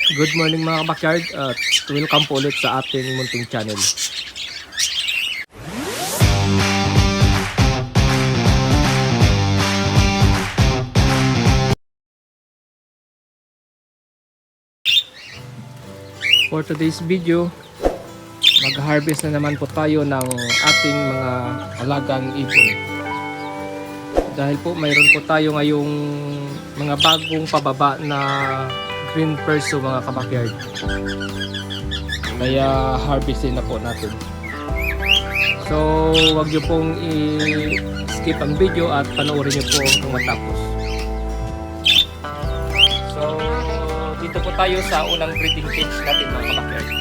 Good morning mga kabakyard at welcome po ulit sa ating munting channel. For today's video, mag-harvest na naman po tayo ng ating mga alagang ibon. Dahil po mayroon po tayo ngayong mga bagong pababa na green perso mga kabakyard. Kaya harvestin na po natin. So wag niyo pong i-skip ang video at panoorin niyo po hanggang matapos. So dito po tayo sa unang breeding cage natin mga kabakyard.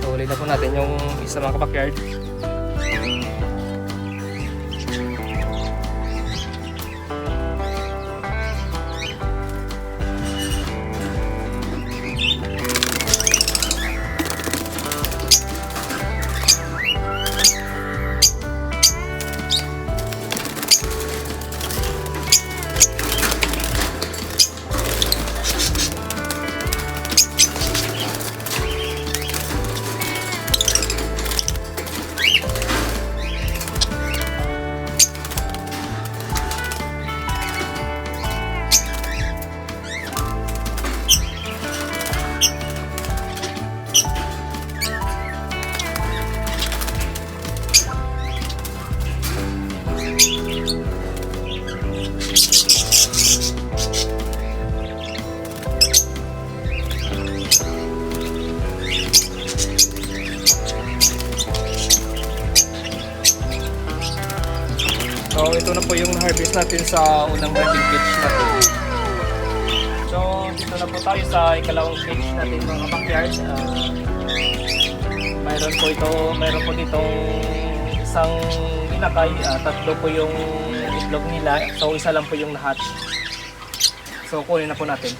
Huli na po natin yung isa mga kabakyard. So ito na po yung harvest natin sa unang breeding cage natin. So dito na po tayo sa ikalawang cage natin mga backyard. Mayroon po ditong isang inakay, tatlo po yung itlog nila. So isa lang po yung na-hatch. So kunin na po natin.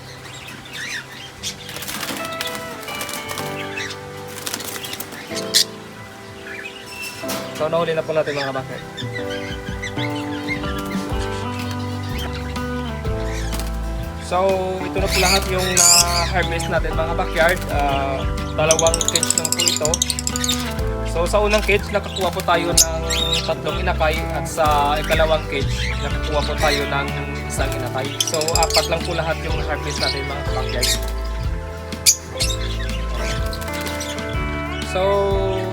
So nahuli na po natin mga backyard. So ito na po lahat yung na-harvest natin mga backyard. Dalawang cage lang po ito. So sa unang cage nakakuha po tayo ng tatlong inakay at sa ikalawang cage nakakuha po tayo ng isang inakay. So apat lang po lahat yung harvest natin mga backyard. So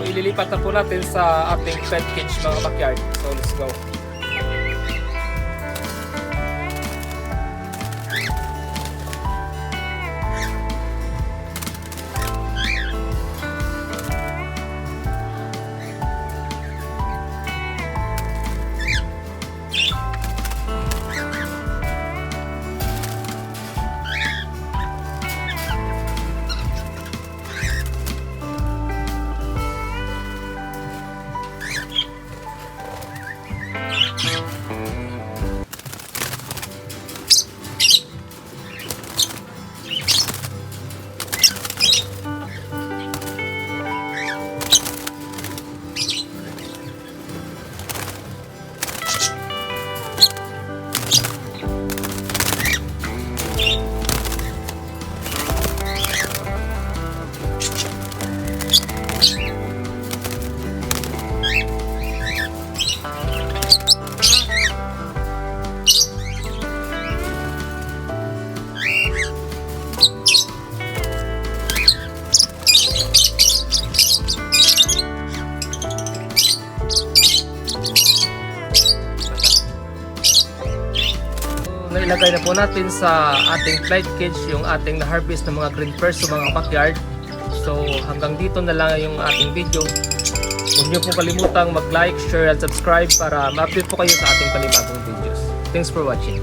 ililipat na po natin sa ating pet cage mga backyard. So let's go. Nailagay na po natin sa ating flight cage yung ating na-harvest ng mga green perso mga backyard. So hanggang dito na lang yung ating video. Huwag niyo po kalimutang mag-like, share, and subscribe para ma-update po kayo sa ating panibagong videos. Thanks for watching.